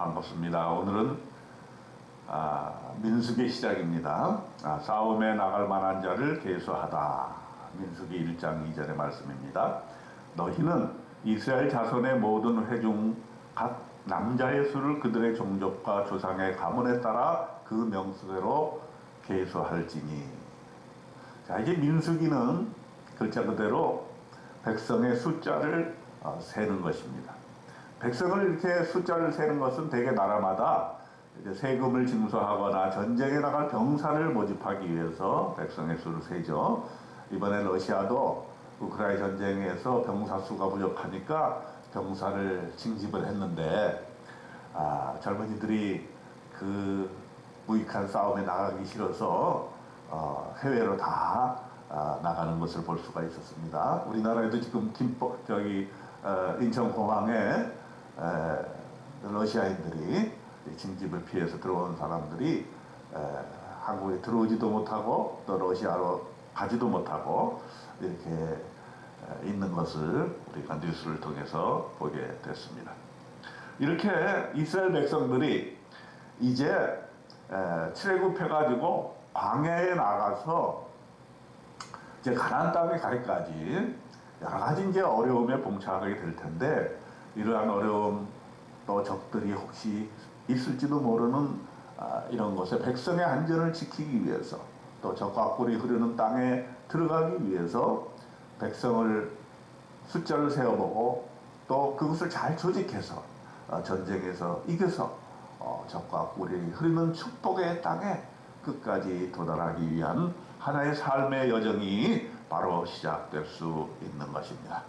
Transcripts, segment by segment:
반갑습니다. 오늘은 민수기 시작입니다. 싸움에 나갈 만한 자를 계수하다. 민수기 1장 2절의 말씀입니다. 너희는 이스라엘 자손의 모든 회중 각 남자의 수를 그들의 종족과 조상의 가문에 따라 그 명수대로 계수할지니. 자, 이제 민수기는 글자 그대로 백성의 숫자를 세는 것입니다. 백성을 이렇게 숫자를 세는 것은 대개 나라마다 이제 세금을 징수하거나 전쟁에 나갈 병사를 모집하기 위해서 백성의 수를 세죠. 이번에 러시아도 우크라이나 전쟁에서 병사 수가 부족하니까 병사를 징집을 했는데 젊은이들이 그 무익한 싸움에 나가기 싫어서 해외로 다 나가는 것을 볼 수가 있었습니다. 우리나라에도 지금 인천공항에 러시아인들이 징집을 피해서 들어온 사람들이 한국에 들어오지도 못하고 또 러시아로 가지도 못하고 이렇게 있는 것을 우리가 뉴스를 통해서 보게 됐습니다. 이렇게 이스라엘 백성들이 이제 출애굽해가지고 광야에 나가서 이제 가나안 땅에 가기까지 여러 가지 이제 어려움에 봉착하게 될 텐데, 이러한 어려움 또 적들이 혹시 있을지도 모르는 이런 것에 백성의 안전을 지키기 위해서, 또 적과 꿀이 흐르는 땅에 들어가기 위해서 백성을 숫자를 세어보고 또 그것을 잘 조직해서 전쟁에서 이겨서 적과 꿀이 흐르는 축복의 땅에 끝까지 도달하기 위한 하나의 삶의 여정이 바로 시작될 수 있는 것입니다.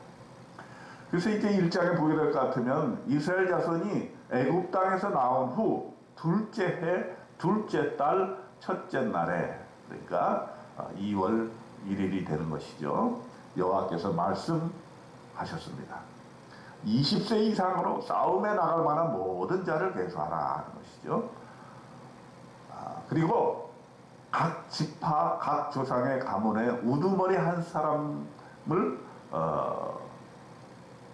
그래서 이제 1장에 보게 될 것 같으면 이스라엘 자손이 애굽 땅에서 나온 후 둘째 해 둘째 달 첫째 날에, 그러니까 2월 1일이 되는 것이죠. 여호와께서 말씀하셨습니다. 20세 이상으로 싸움에 나갈 만한 모든 자를 계수하라 하는 것이죠. 그리고 각 지파, 각 조상의 가문에 우두머리 한 사람을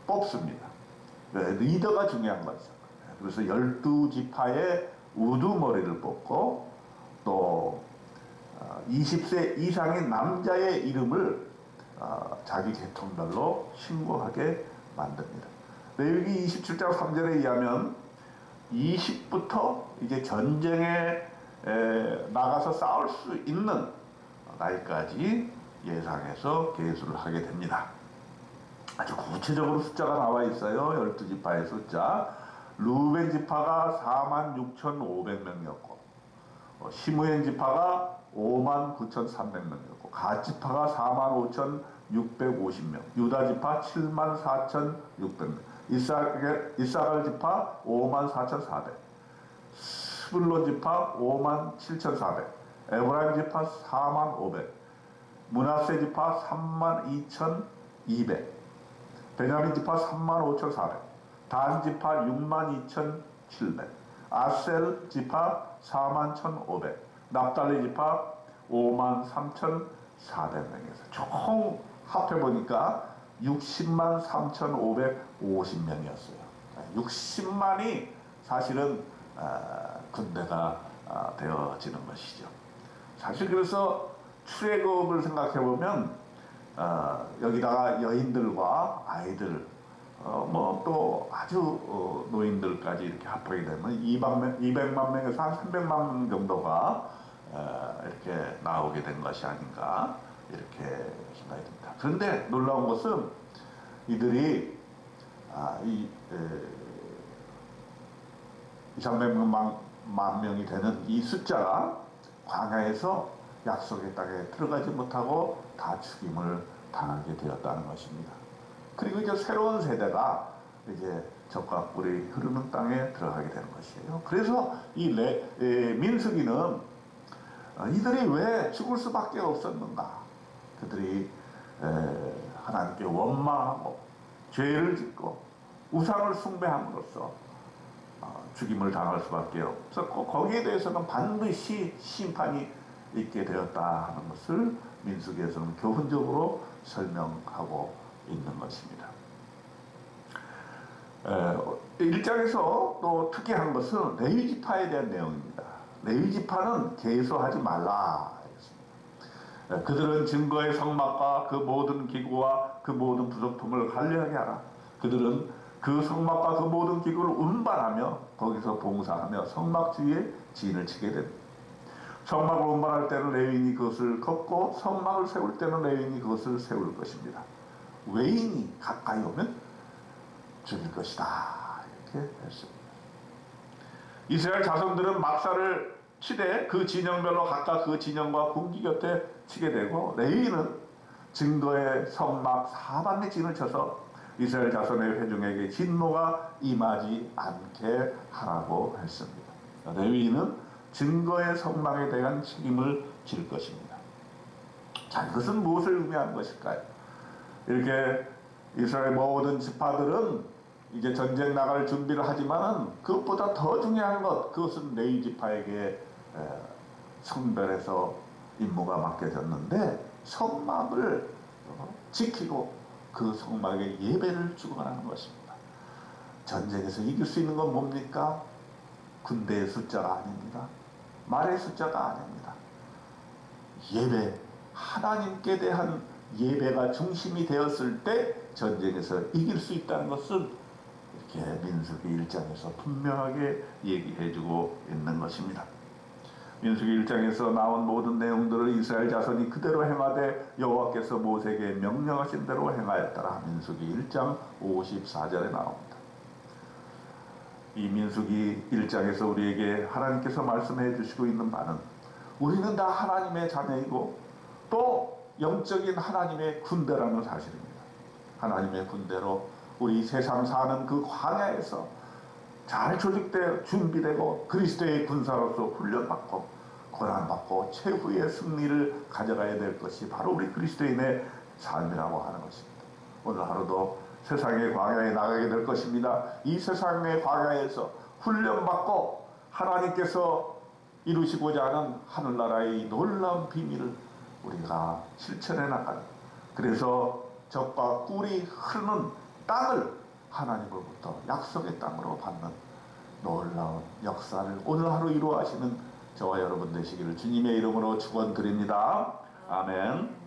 뽑습니다. 리더가 중요한 거죠. 그래서 12지파의 우두머리를 뽑고 또 20세 이상의 남자의 이름을 자기 계통별로 신고하게 만듭니다. 레위기 27장 3절에 의하면 20부터 이제 전쟁에 나가서 싸울 수 있는 나이까지 예상해서 계수를 하게 됩니다. 아주 구체적으로 숫자가 나와 있어요. 12지파의 숫자. 루벤 지파가 46,500명이었고 시므엔 지파가 59,300명이었고 갓 지파가 45,650명, 유다 지파 74,600명, 이사갈 지파 54,400, 스불론 지파 57,400, 에브라임 지파 45,500, 므낫세 지파 32,200, 베냐민 지파 35,400, 단 지파 62,700, 아셀 지파 41,500, 납달리 지파 53,400명에서 총 합해보니까 603,550명이었어요. 60만이 사실은 군대가 되어지는 것이죠. 사실 그래서 출애굽을 생각해보면 여기다가 여인들과 아이들 또 아주 노인들까지 이렇게 합하게 되면 200만 명에서 한 300만 명 정도가 이렇게 나오게 된 것이 아닌가 이렇게 생각이 듭니다. 그런데 놀라운 것은 이들이 200만 명이 되는 이 숫자가 광야에서 약속의 땅에 들어가지 못하고 다 죽임을 당하게 되었다는 것입니다. 그리고 이제 새로운 세대가 이제 적과 꿀이 흐르는 땅에 들어가게 되는 것이에요. 그래서 이 민수기는 이들이 왜 죽을 수밖에 없었는가? 그들이 하나님께 원망하고 죄를 짓고 우상을 숭배함으로써 죽임을 당할 수밖에 없었고 거기에 대해서는 반드시 심판이 있게 되었다 하는 것을 민수기에서는 교훈적으로 설명하고 있는 것입니다. 1장에서 또 특이한 것은 레위 지파에 대한 내용입니다. 레위 지파는 계수하지 말라. 그들은 증거의 성막과 그 모든 기구와 그 모든 부속품을 관리하게 하라. 그들은 그 성막과 그 모든 기구를 운반하며 거기서 봉사하며 성막 주위에 진을 치게 됩니다. 성막을 운반할 때는 레위인이 그것을 걷고 성막을 세울 때는 레위인이 그것을 세울 것입니다. 외인이 가까이 오면 죽일 것이다. 이렇게 했습니다. 이스라엘 자손들은 막사를 치되 그 진영별로 각각 그 진영과 군기 곁에 치게 되고, 레위인은 증거의 성막 사방에 진을 쳐서 이스라엘 자손의 회중에게 진노가 임하지 않게 하라고 했습니다. 레위인은 증거의 성막에 대한 책임을 질 것입니다. 자, 이것은 무엇을 의미하는 것일까요? 이렇게 이스라엘 모든 지파들은 이제 전쟁 나갈 준비를 하지만 그것보다 더 중요한 것, 그것은 레위 지파에게 성별해서 임무가 맡겨졌는데, 성막을 지키고 그 성막에 예배를 주관하는 것입니다. 전쟁에서 이길 수 있는 건 뭡니까? 군대의 숫자가 아닙니다. 말의 숫자가 아닙니다. 예배, 하나님께 대한 예배가 중심이 되었을 때 전쟁에서 이길 수 있다는 것을 이렇게 민수기 1장에서 분명하게 얘기해주고 있는 것입니다. 민수기 1장에서 나온 모든 내용들을 이스라엘 자손이 그대로 행하되 여호와께서 모세에게 명령하신 대로 행하였더라. 민수기 1장 54절에 나옵니다. 이 민수기 1장에서 우리에게 하나님께서 말씀해 주시고 있는 바는, 우리는 다 하나님의 자녀이고 또 영적인 하나님의 군대라는 사실입니다. 하나님의 군대로 우리 세상 사는 그 광야에서 잘 조직되어 준비되고 그리스도의 군사로서 훈련받고 고난받고 최후의 승리를 가져가야 될 것이 바로 우리 그리스도인의 삶이라고 하는 것입니다. 오늘 하루도 세상의 광야에 나가게 될 것입니다. 이 세상의 광야에서 훈련받고 하나님께서 이루시고자 하는 하늘나라의 놀라운 비밀을 우리가 실천해 나가는, 그래서 젖과 꿀이 흐르는 땅을 하나님으로부터 약속의 땅으로 받는 놀라운 역사를 오늘 하루 이루어 하시는 저와 여러분 되시기를 주님의 이름으로 축원드립니다. 아멘.